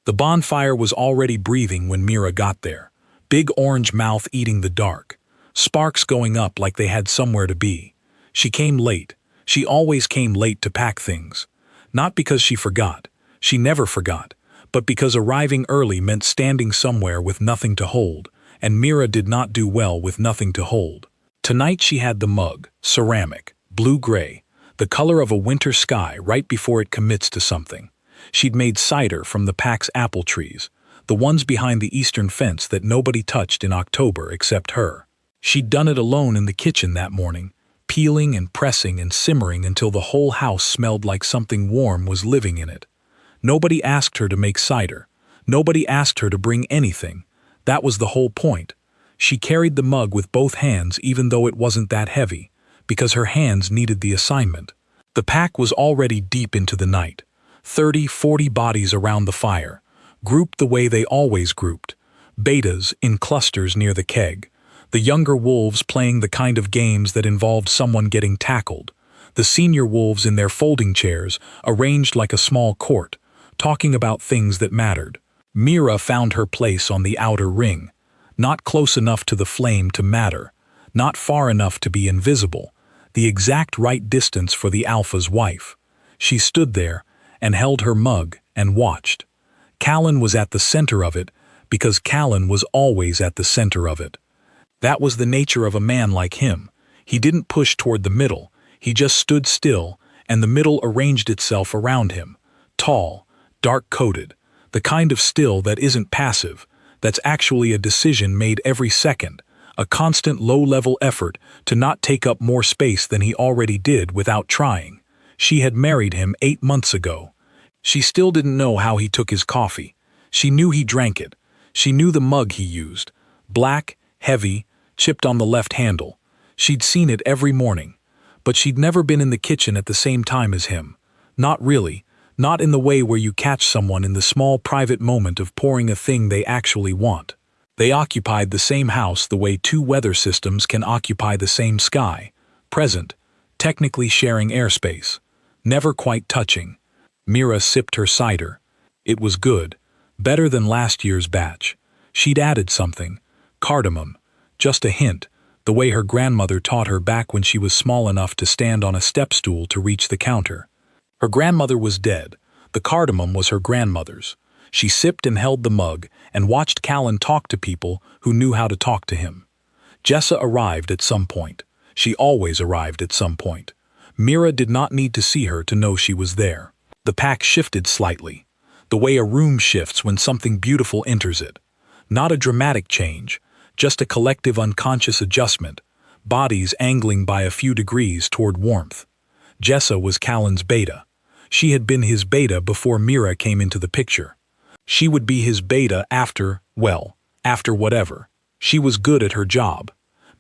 The bonfire was already breathing when Mira got there, big orange mouth eating the dark, sparks going up like they had somewhere to be. She came late. She always came late to pack things. Not because she forgot. She never forgot. But because arriving early meant standing somewhere with nothing to hold, and Mira did not do well with nothing to hold. Tonight she had the mug, ceramic, blue-gray, the color of a winter sky right before it commits to something. She'd made cider from the pack's apple trees, the ones behind the eastern fence that nobody touched in October except her. She'd done it alone in the kitchen that morning, peeling and pressing and simmering until the whole house smelled like something warm was living in it. Nobody asked her to make cider. Nobody asked her to bring anything. That was the whole point. She carried the mug with both hands even though it wasn't that heavy, because her hands needed the assignment. The pack was already deep into the night. 30, 40 bodies around the fire, grouped the way they always grouped. Betas in clusters near the keg. The younger wolves playing the kind of games that involved someone getting tackled. The senior wolves in their folding chairs, arranged like a small court, talking about things that mattered. Mira found her place on the outer ring, not close enough to the flame to matter, not far enough to be invisible, the exact right distance for the alpha's wife. She stood there and held her mug and watched. Callan was at the center of it because Callan was always at the center of it. That was the nature of a man like him. He didn't push toward the middle, he just stood still, and the middle arranged itself around him. Tall, dark-coated, the kind of still that isn't passive, that's actually a decision made every second, a constant low-level effort to not take up more space than he already did without trying. She had married him 8 months ago. She still didn't know how he took his coffee. She knew he drank it. She knew the mug he used. Black, heavy, chipped on the left handle. She'd seen it every morning. But she'd never been in the kitchen at the same time as him. Not really. Not in the way where you catch someone in the small private moment of pouring a thing they actually want. They occupied the same house the way two weather systems can occupy the same sky. Present, technically sharing airspace. Never quite touching. Mira sipped her cider. It was good. Better than last year's batch. She'd added something. Cardamom. Just a hint. The way her grandmother taught her back when she was small enough to stand on a step stool to reach the counter. Her grandmother was dead. The cardamom was her grandmother's. She sipped and held the mug and watched Callan talk to people who knew how to talk to him. Jessa arrived at some point. She always arrived at some point. Mira did not need to see her to know she was there. The pack shifted slightly. The way a room shifts when something beautiful enters it. Not a dramatic change, just a collective unconscious adjustment, bodies angling by a few degrees toward warmth. Jessa was Callan's beta. She had been his beta before Mira came into the picture. She would be his beta after whatever. She was good at her job.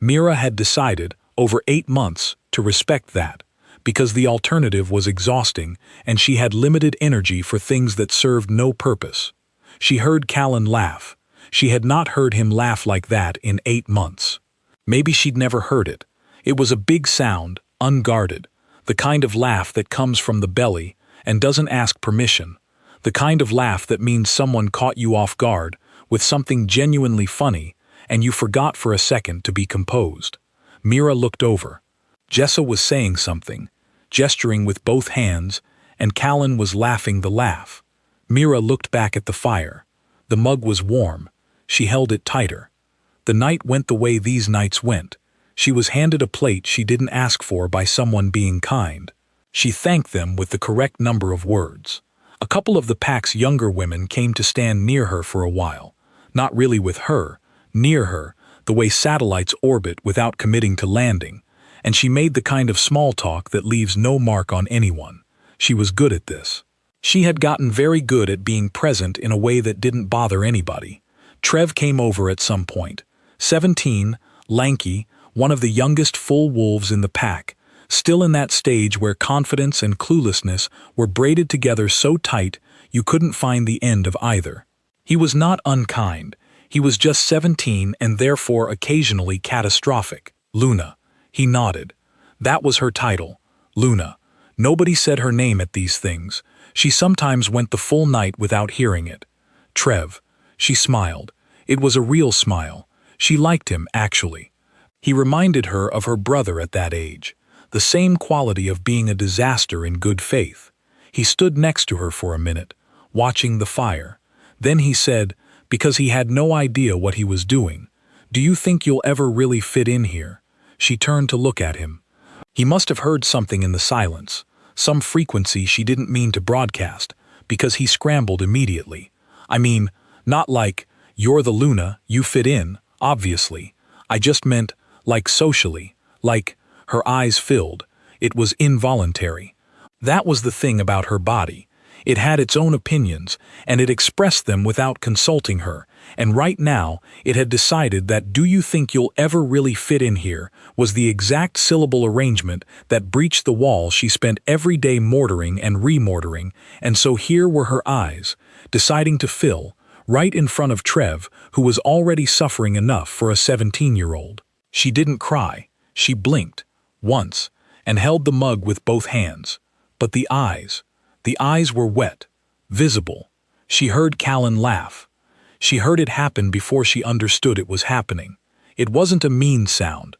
Mira had decided, over 8 months, to respect that, because the alternative was exhausting and she had limited energy for things that served no purpose. She heard Callan laugh. She had not heard him laugh like that in 8 months. Maybe she'd never heard it. It was a big sound, unguarded, the kind of laugh that comes from the belly and doesn't ask permission, the kind of laugh that means someone caught you off guard with something genuinely funny and you forgot for a second to be composed. Mira looked over. Jessa was saying something, gesturing with both hands, and Callan was laughing the laugh. Mira looked back at the fire. The mug was warm. She held it tighter. The night went the way these nights went. She was handed a plate she didn't ask for by someone being kind. She thanked them with the correct number of words. A couple of the pack's younger women came to stand near her for a while. Not really with her, near her, the way satellites orbit without committing to landing, and she made the kind of small talk that leaves no mark on anyone. She was good at this. She had gotten very good at being present in a way that didn't bother anybody. Trev came over at some point. 17, lanky, one of the youngest full wolves in the pack, still in that stage where confidence and cluelessness were braided together so tight you couldn't find the end of either. He was not unkind. He was just 17 and therefore occasionally catastrophic. Luna. He nodded. That was her title. Luna. Nobody said her name at these things. She sometimes went the full night without hearing it. Trev. She smiled. It was a real smile. She liked him, actually. He reminded her of her brother at that age. The same quality of being a disaster in good faith. He stood next to her for a minute, watching the fire. Then he said, because he had no idea what he was doing, "Do you think you'll ever really fit in here?" She turned to look at him. He must have heard something in the silence, some frequency she didn't mean to broadcast, because he scrambled immediately. I mean, not like, "You're the Luna, you fit in," obviously. I just meant, like socially, like, her eyes filled. It was involuntary. That was the thing about her body. It had its own opinions, and it expressed them without consulting her, and right now it had decided that "do you think you'll ever really fit in here" was the exact syllable arrangement that breached the wall she spent every day mortaring and remortaring, and so here were her eyes, deciding to fill, right in front of Trev, who was already suffering enough for a 17-year-old. She didn't cry. She blinked, once, and held the mug with both hands. But the eyes were wet, visible. She heard Callan laugh. She heard it happen before she understood it was happening. It wasn't a mean sound.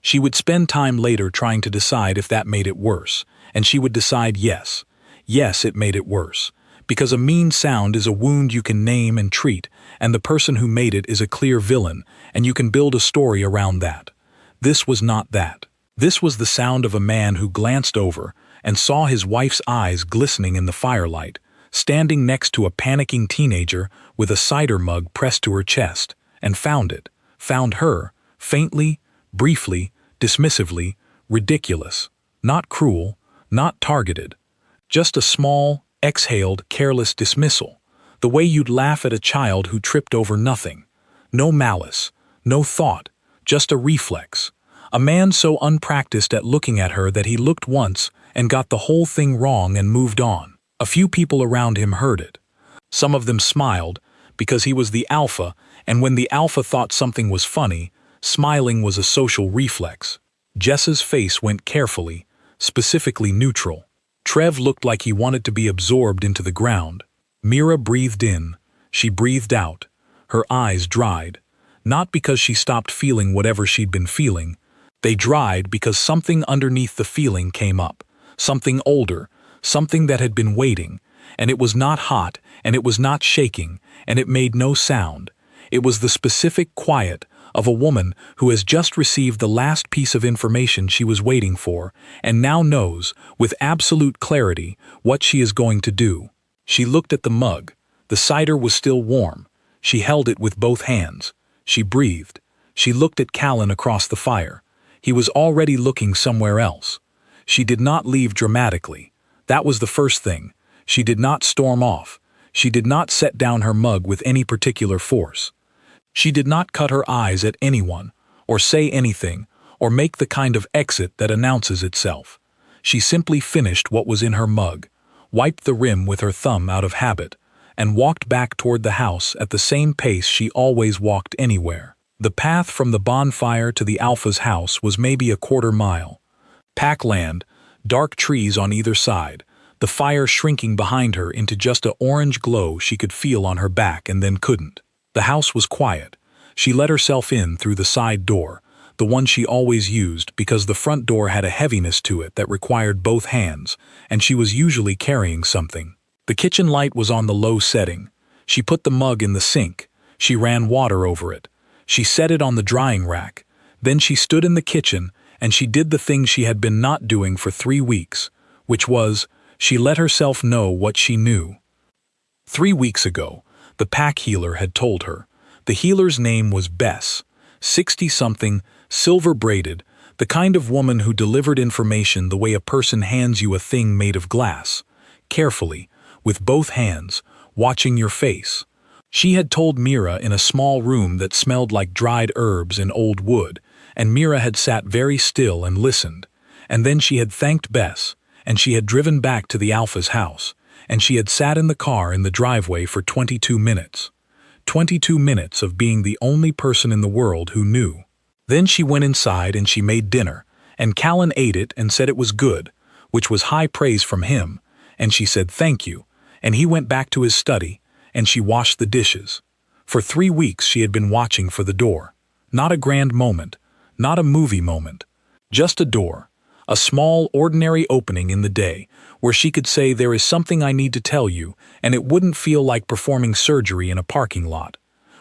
She would spend time later trying to decide if that made it worse, and she would decide yes. Yes, it made it worse. Because a mean sound is a wound you can name and treat, and the person who made it is a clear villain, and you can build a story around that. This was not that. This was the sound of a man who glanced over and saw his wife's eyes glistening in the firelight, standing next to a panicking teenager with a cider mug pressed to her chest, and found it, found her, faintly, briefly, dismissively, ridiculous, not cruel, not targeted. Just a small, exhaled, careless dismissal, the way you'd laugh at a child who tripped over nothing. No malice, no thought, just a reflex. A man so unpracticed at looking at her that he looked once and got the whole thing wrong and moved on. A few people around him heard it. Some of them smiled, because he was the alpha, and when the alpha thought something was funny, smiling was a social reflex. Jess's face went carefully, specifically neutral. Trev looked like he wanted to be absorbed into the ground. Mira breathed in. She breathed out. Her eyes dried. Not because she stopped feeling whatever she'd been feeling. They dried because something underneath the feeling came up. Something older, something that had been waiting, and it was not hot, and it was not shaking, and it made no sound. It was the specific quiet of a woman who has just received the last piece of information she was waiting for, and now knows, with absolute clarity, what she is going to do. She looked at the mug. The cider was still warm. She held it with both hands. She breathed. She looked at Callan across the fire. He was already looking somewhere else. She did not leave dramatically. That was the first thing. She did not storm off. She did not set down her mug with any particular force. She did not cut her eyes at anyone, or say anything, or make the kind of exit that announces itself. She simply finished what was in her mug, wiped the rim with her thumb out of habit, and walked back toward the house at the same pace she always walked anywhere. The path from the bonfire to the Alpha's house was maybe a quarter mile. Pack land, dark trees on either side, the fire shrinking behind her into just an orange glow she could feel on her back and then couldn't. The house was quiet. She let herself in through the side door, the one she always used because the front door had a heaviness to it that required both hands, and she was usually carrying something. The kitchen light was on the low setting. She put the mug in the sink. She ran water over it. She set it on the drying rack. Then she stood in the kitchen and she did the thing she had been not doing for 3 weeks, which was, she let herself know what she knew. 3 weeks ago, the pack healer had told her. The healer's name was Bess, 60-something, silver-braided, the kind of woman who delivered information the way a person hands you a thing made of glass, carefully, with both hands, watching your face. She had told Mira in a small room that smelled like dried herbs and old wood, and Mira had sat very still and listened, and then she had thanked Bess, and she had driven back to the Alpha's house, and she had sat in the car in the driveway for 22 minutes. 22 minutes of being the only person in the world who knew. Then she went inside and she made dinner, and Callan ate it and said it was good, which was high praise from him, and she said thank you, and he went back to his study, and she washed the dishes. For 3 weeks she had been watching for the door. Not a grand moment, not a movie moment. Just a door, a small, ordinary opening in the day, where she could say, "There is something I need to tell you," and it wouldn't feel like performing surgery in a parking lot.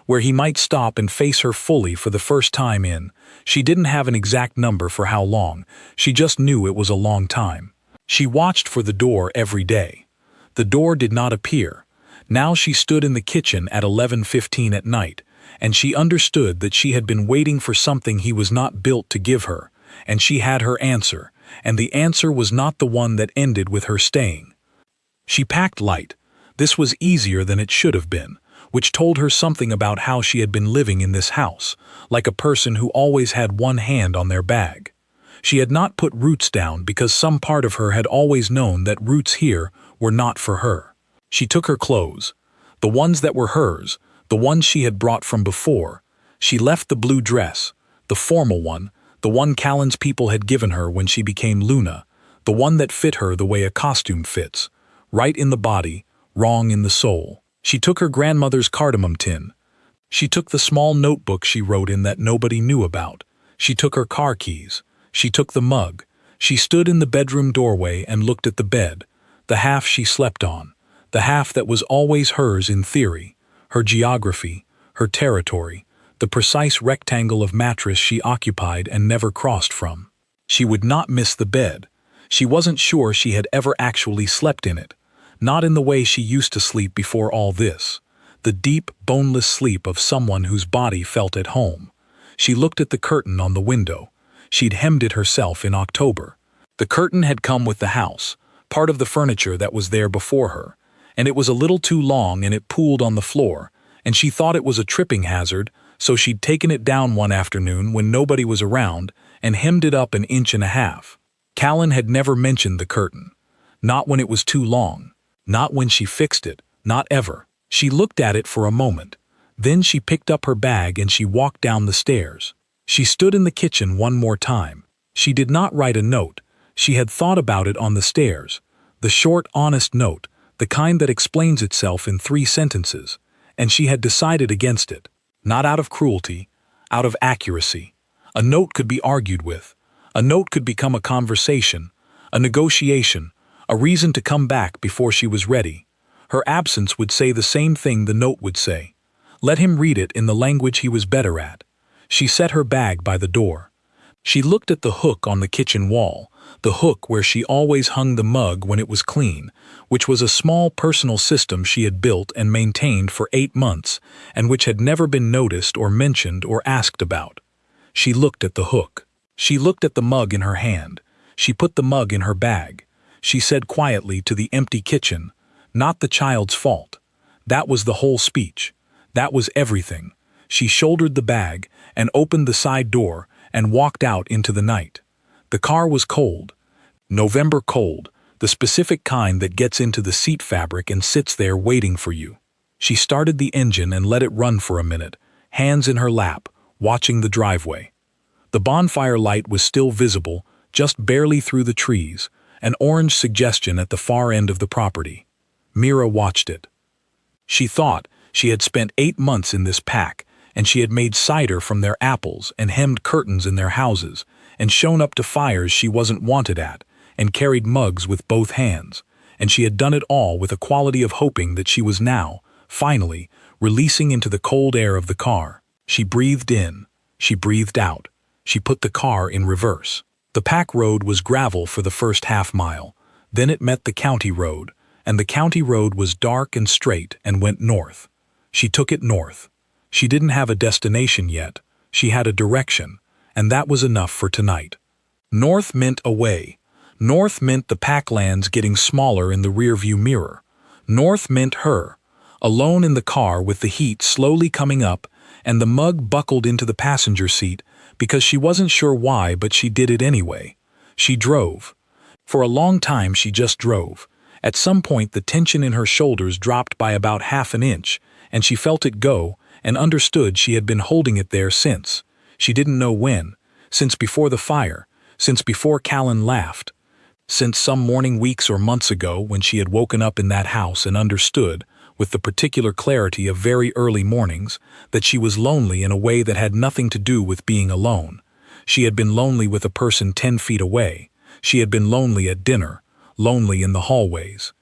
Where he might stop and face her fully for the first time in. She didn't have an exact number for how long, she just knew it was a long time. She watched for the door every day. The door did not appear. Now she stood in the kitchen at 11:15 at night, and she understood that she had been waiting for something he was not built to give her, and she had her answer, and the answer was not the one that ended with her staying. She packed light. This was easier than it should have been, which told her something about how she had been living in this house, like a person who always had one hand on their bag. She had not put roots down because some part of her had always known that roots here were not for her. She took her clothes, the ones that were hers, the ones she had brought from before. She left the blue dress, the formal one, the one Callan's people had given her when she became Luna, the one that fit her the way a costume fits, right in the body, wrong in the soul. She took her grandmother's cardamom tin. She took the small notebook she wrote in that nobody knew about. She took her car keys. She took the mug. She stood in the bedroom doorway and looked at the bed, the half she slept on, the half that was always hers in theory, her geography, her territory, the precise rectangle of mattress she occupied and never crossed from. She would not miss the bed. She wasn't sure she had ever actually slept in it. Not in the way she used to sleep before all this, the deep, boneless sleep of someone whose body felt at home. She looked at the curtain on the window. She'd hemmed it herself in October. The curtain had come with the house, part of the furniture that was there before her, and it was a little too long and it pooled on the floor, and she thought it was a tripping hazard, so she'd taken it down one afternoon when nobody was around and hemmed it up 1.5 inches. Callan had never mentioned the curtain. Not when it was too long. Not when she fixed it, not ever. She looked at it for a moment. Then she picked up her bag and she walked down the stairs. She stood in the kitchen one more time. She did not write a note. She had thought about it on the stairs. The short, honest note, the kind that explains itself in 3 sentences. And she had decided against it. Not out of cruelty, out of accuracy. A note could be argued with. A note could become a conversation, a negotiation, a reason to come back before she was ready. Her absence would say the same thing the note would say. Let him read it in the language he was better at. She set her bag by the door. She looked at the hook on the kitchen wall, the hook where she always hung the mug when it was clean, which was a small personal system she had built and maintained for 8 months, and which had never been noticed or mentioned or asked about. She looked at the hook. She looked at the mug in her hand. She put the mug in her bag. She said quietly to the empty kitchen, "Not the child's fault." That was the whole speech. That was everything. She shouldered the bag and opened the side door and walked out into the night. The car was cold. November cold, the specific kind that gets into the seat fabric and sits there waiting for you. She started the engine and let it run for a minute, hands in her lap, watching the driveway. The bonfire light was still visible, just barely through the trees, an orange suggestion at the far end of the property. Mira watched it. She thought she had spent 8 months in this pack, and she had made cider from their apples and hemmed curtains in their houses, and shown up to fires she wasn't wanted at, and carried mugs with both hands, and she had done it all with a quality of hoping that she was now, finally, releasing into the cold air of the car. She breathed in. She breathed out. She put the car in reverse. The pack road was gravel for the first half-mile. Then it met the county road, and the county road was dark and straight and went north. She took it north. She didn't have a destination yet. She had a direction, and that was enough for tonight. North meant away. North meant the packlands getting smaller in the rearview mirror. North meant her, alone in the car with the heat slowly coming up and the mug buckled into the passenger seat because she wasn't sure why, but she did it anyway. She drove. For a long time she just drove. At some point the tension in her shoulders dropped by about 1/2 inch, and she felt it go and understood she had been holding it there since. She didn't know when. Since before the fire. Since before Callan laughed. Since some morning weeks or months ago when she had woken up in that house and understood, with the particular clarity of very early mornings, that she was lonely in a way that had nothing to do with being alone. She had been lonely with a person 10 feet away. She had been lonely at dinner, lonely in the hallways,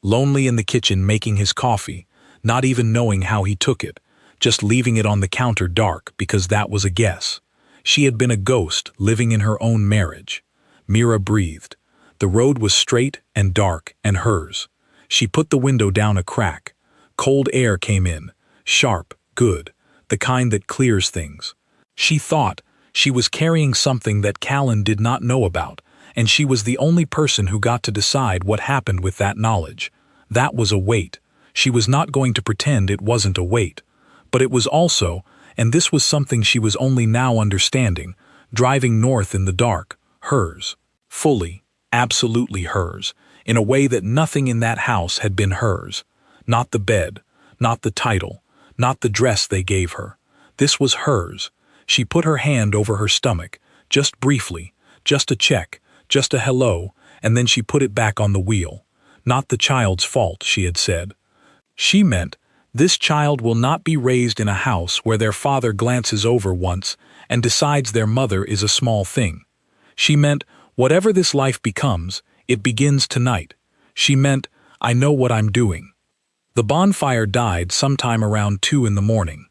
lonely in the kitchen making his coffee, not even knowing how he took it, just leaving it on the counter dark because that was a guess. She had been a ghost living in her own marriage. Mira breathed. The road was straight and dark and hers. She put the window down a crack. Cold air came in, sharp, good, the kind that clears things. She thought she was carrying something that Callan did not know about, and she was the only person who got to decide what happened with that knowledge. That was a weight. She was not going to pretend it wasn't a weight. But it was also, and this was something she was only now understanding, driving north in the dark, hers. Fully, absolutely hers, in a way that nothing in that house had been hers. Not the bed, not the title, not the dress they gave her. This was hers. She put her hand over her stomach, just briefly, just a check, just a hello, and then she put it back on the wheel. Not the child's fault, she had said. She meant, this child will not be raised in a house where their father glances over once and decides their mother is a small thing. She meant, whatever this life becomes, it begins tonight. She meant, I know what I'm doing. The bonfire died sometime around 2 in the morning.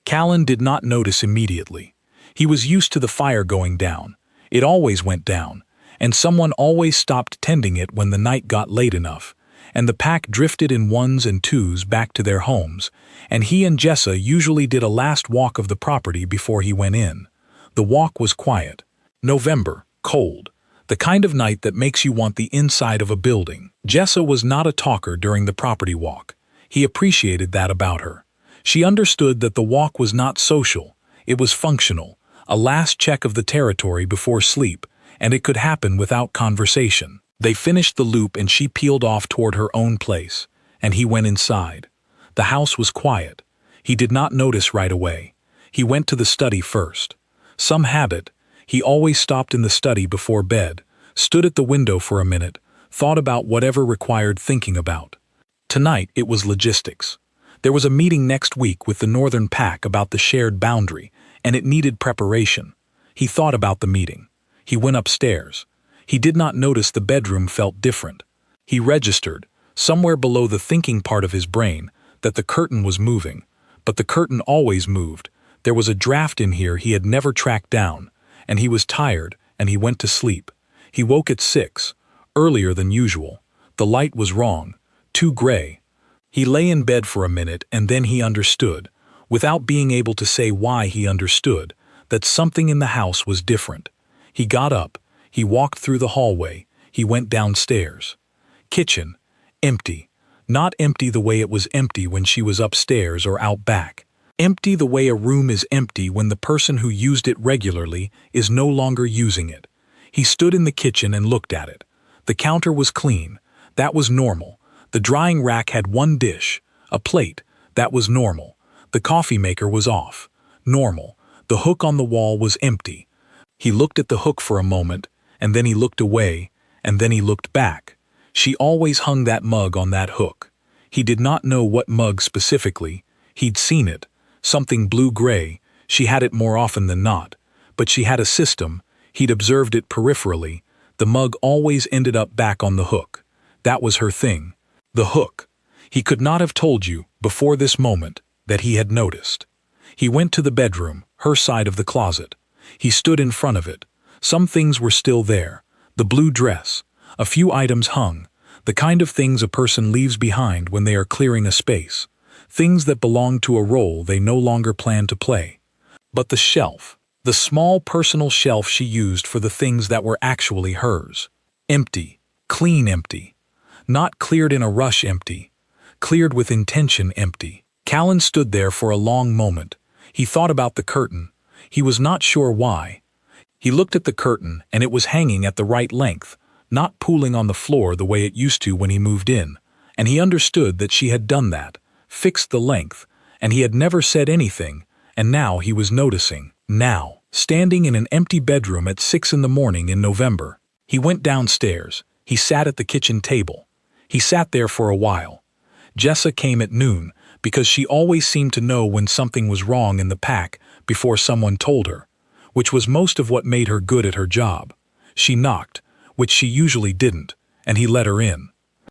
Callan did not notice immediately. He was used to the fire going down. It always went down, and someone always stopped tending it when the night got late enough, and the pack drifted in ones and twos back to their homes, and he and Jessa usually did a last walk of the property before he went in. The walk was quiet. November, cold. The kind of night that makes you want the inside of a building. Jessa was not a talker during the property walk. He appreciated that about her. She understood that the walk was not social, it was functional, a last check of the territory before sleep, and it could happen without conversation. They finished the loop and she peeled off toward her own place, and he went inside. The house was quiet. He did not notice right away. He went to the study first. Some habit, he always stopped in the study before bed, stood at the window for a minute, thought about whatever required thinking about. Tonight it was logistics. There was a meeting next week with the Northern Pack about the shared boundary, and it needed preparation. He thought about the meeting. He went upstairs. He did not notice the bedroom felt different. He registered, somewhere below the thinking part of his brain, that the curtain was moving, but the curtain always moved. There was a draft in here he had never tracked down, and he was tired, and he went to sleep. He woke at 6, earlier than usual. The light was wrong, too gray. He lay in bed for a minute and then he understood, without being able to say why he understood, that something in the house was different. He got up, he walked through the hallway, he went downstairs. Kitchen, empty. Not empty the way it was empty when she was upstairs or out back. Empty the way a room is empty when the person who used it regularly is no longer using it. He stood in the kitchen and looked at it. The counter was clean. That was normal. The drying rack had one dish, a plate. That was normal. The coffee maker was off. Normal. The hook on the wall was empty. He looked at the hook for a moment, and then he looked away, and then he looked back. She always hung that mug on that hook. He did not know what mug specifically. He'd seen it. Something blue-gray. She had it more often than not. But she had a system. He'd observed it peripherally. The mug always ended up back on the hook. That was her thing. The hook. He could not have told you, before this moment, that he had noticed. He went to the bedroom, her side of the closet. He stood in front of it. Some things were still there. The blue dress. A few items hung. The kind of things a person leaves behind when they are clearing a space. Things that belong to a role they no longer plan to play. But the shelf. The small personal shelf she used for the things that were actually hers. Empty. Clean empty. Not cleared in a rush empty. Cleared with intention empty. Callan stood there for a long moment. He thought about the curtain. He was not sure why. He looked at the curtain and it was hanging at the right length, not pooling on the floor the way it used to when he moved in, and he understood that she had done that, fixed the length, and he had never said anything, and now he was noticing. Now, standing in an empty bedroom at 6 in the morning in November, he went downstairs. He sat at the kitchen table. He sat there for a while. Jessa came at noon because she always seemed to know when something was wrong in the pack before someone told her, which was most of what made her good at her job. She knocked, which she usually didn't, and he let her in.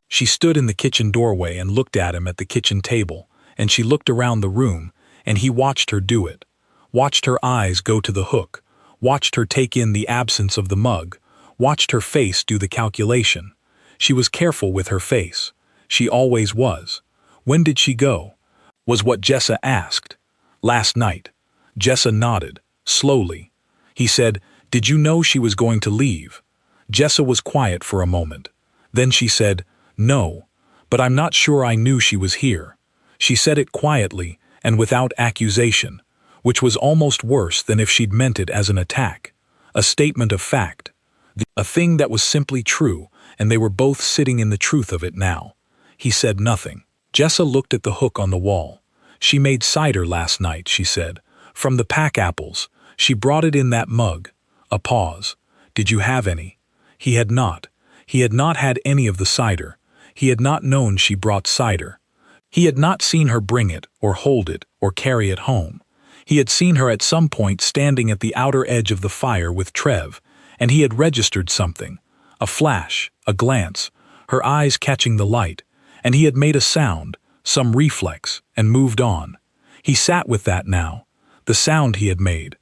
She stood in the kitchen doorway and looked at him at the kitchen table, and she looked around the room, and he watched her do it. Watched her eyes go to the hook, watched her take in the absence of the mug, watched her face do the calculation. She was careful with her face. She always was. When did she go? Was what Jessa asked. Last night. Jessa nodded, slowly. He said, "Did you know she was going to leave?" Jessa was quiet for a moment. Then she said, "No, but I'm not sure I knew she was here." She said it quietly and without accusation, which was almost worse than if she'd meant it as an attack. A statement of fact. A thing that was simply true, and they were both sitting in the truth of it now. He said nothing. Jessa looked at the hook on the wall. "She made cider last night," she said. "From the pack apples. She brought it in that mug." A pause. "Did you have any?" He had not. He had not had any of the cider. He had not known she brought cider. He had not seen her bring it, or hold it, or carry it home. He had seen her at some point standing at the outer edge of the fire with Trev, and he had registered something. A flash, a glance, her eyes catching the light, and he had made a sound, some reflex, and moved on. He sat with that now, the sound he had made.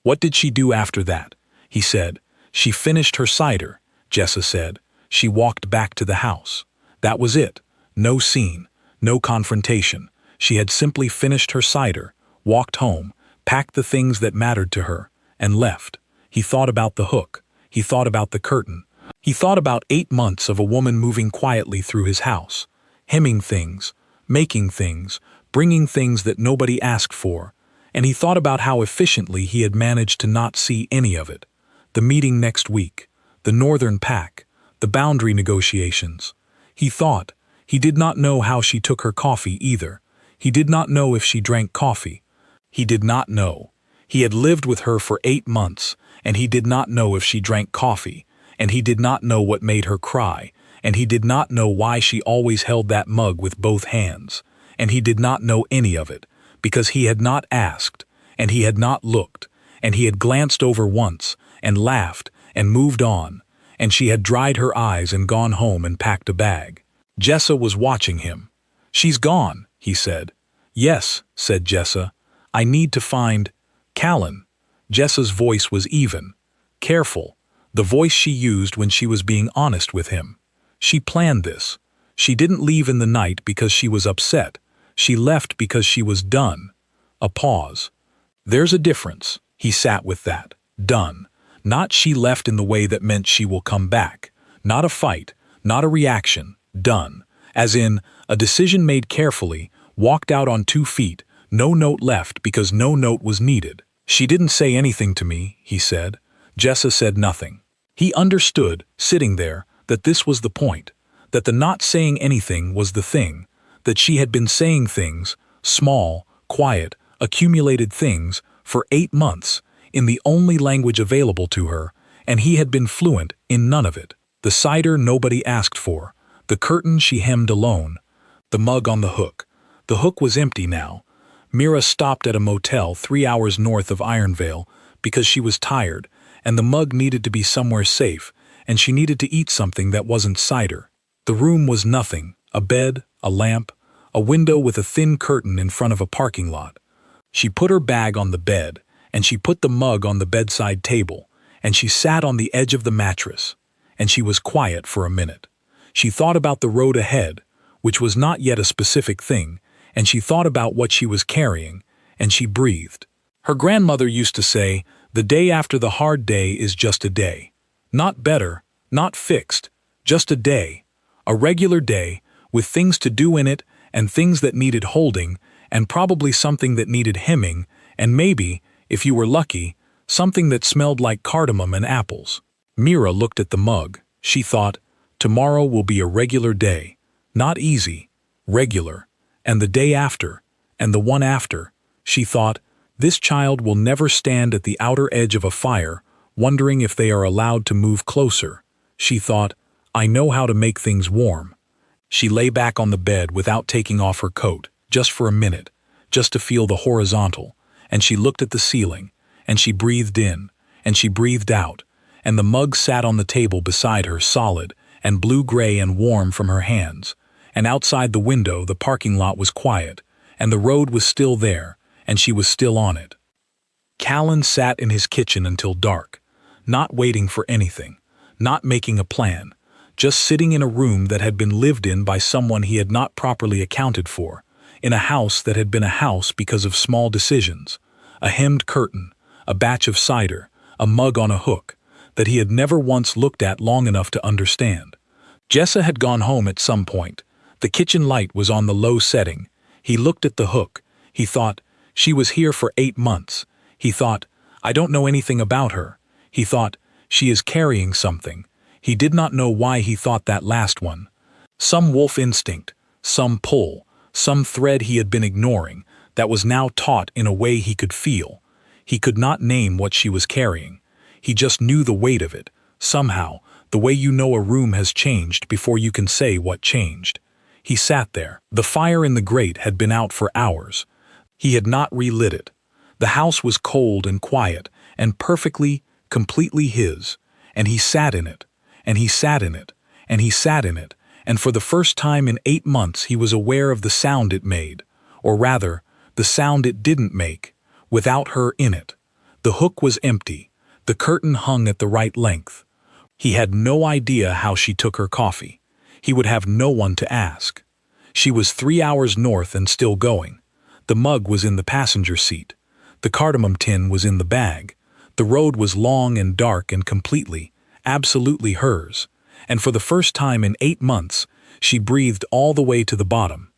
"What did she do after that?" He said. "She finished her cider," Jessa said. "She walked back to the house. That was it. No scene, no confrontation. She had simply finished her cider, walked home, packed the things that mattered to her, and left." He thought about the hook. He thought about the curtain. He thought about 8 months of a woman moving quietly through his house, hemming things, making things, bringing things that nobody asked for, and he thought about how efficiently he had managed to not see any of it. The meeting next week, the northern pack, the boundary negotiations. He thought. He did not know how she took her coffee either. He did not know if she drank coffee. He did not know. He had lived with her for 8 months, and he did not know if she drank coffee, and he did not know what made her cry, and he did not know why she always held that mug with both hands, and he did not know any of it, because he had not asked, and he had not looked, and he had glanced over once, and laughed, and moved on, and she had dried her eyes and gone home and packed a bag. Jessa was watching him. "She's gone," he said. "Yes," said Jessa. "I need to find Callan." Jessa's voice was even, careful, the voice she used when she was being honest with him. She planned this. She didn't leave in the night because she was upset. She left because she was done. A pause. "There's a difference." He sat with that. Done. Not she left in the way that meant she will come back. Not a fight. Not a reaction. Done. As in, a decision made carefully, walked out on 2 feet, no note left because no note was needed. "She didn't say anything to me," he said. Jessa said nothing. He understood, sitting there, that this was the point, that the not saying anything was the thing, that she had been saying things, small, quiet, accumulated things, for 8 months, in the only language available to her, and he had been fluent in none of it. The cider nobody asked for, the curtain she hemmed alone, the mug on the hook. The hook was empty now. Mira stopped at a motel 3 hours north of Ironvale because she was tired, and the mug needed to be somewhere safe, and she needed to eat something that wasn't cider. The room was nothing, a bed, a lamp, a window with a thin curtain in front of a parking lot. She put her bag on the bed, and she put the mug on the bedside table, and she sat on the edge of the mattress, and she was quiet for a minute. She thought about the road ahead, which was not yet a specific thing, and she thought about what she was carrying, and she breathed. Her grandmother used to say, "The day after the hard day is just a day. Not better, not fixed, just a day. A regular day, with things to do in it, and things that needed holding, and probably something that needed hemming, and maybe, if you were lucky, something that smelled like cardamom and apples." Mira looked at the mug. She thought, tomorrow will be a regular day. Not easy, regular. And the day after, and the one after, she thought, this child will never stand at the outer edge of a fire, wondering if they are allowed to move closer. She thought, I know how to make things warm. She lay back on the bed without taking off her coat, just for a minute, just to feel the horizontal, and she looked at the ceiling, and she breathed in, and she breathed out, and the mug sat on the table beside her solid and blue-gray and warm from her hands, and outside the window the parking lot was quiet, and the road was still there, and she was still on it. Callan sat in his kitchen until dark, not waiting for anything, not making a plan, just sitting in a room that had been lived in by someone he had not properly accounted for, in a house that had been a house because of small decisions, a hemmed curtain, a batch of cider, a mug on a hook, that he had never once looked at long enough to understand. Jessa had gone home at some point. The kitchen light was on the low setting. He looked at the hook. He thought, she was here for 8 months. He thought, I don't know anything about her. He thought, she is carrying something. He did not know why he thought that last one. Some wolf instinct, some pull, some thread he had been ignoring, that was now taut in a way he could feel. He could not name what she was carrying. He just knew the weight of it, somehow, the way you know a room has changed before you can say what changed. He sat there. The fire in the grate had been out for hours. He had not relit it. The house was cold and quiet, and perfectly, completely his, and he sat in it, and he sat in it, and he sat in it, and for the first time in 8 months he was aware of the sound it made, or rather, the sound it didn't make, without her in it. The hook was empty. The curtain hung at the right length. He had no idea how she took her coffee. He would have no one to ask. She was 3 hours north and still going. The mug was in the passenger seat. The cardamom tin was in the bag. The road was long and dark and completely, absolutely hers. And for the first time in 8 months, she breathed all the way to the bottom.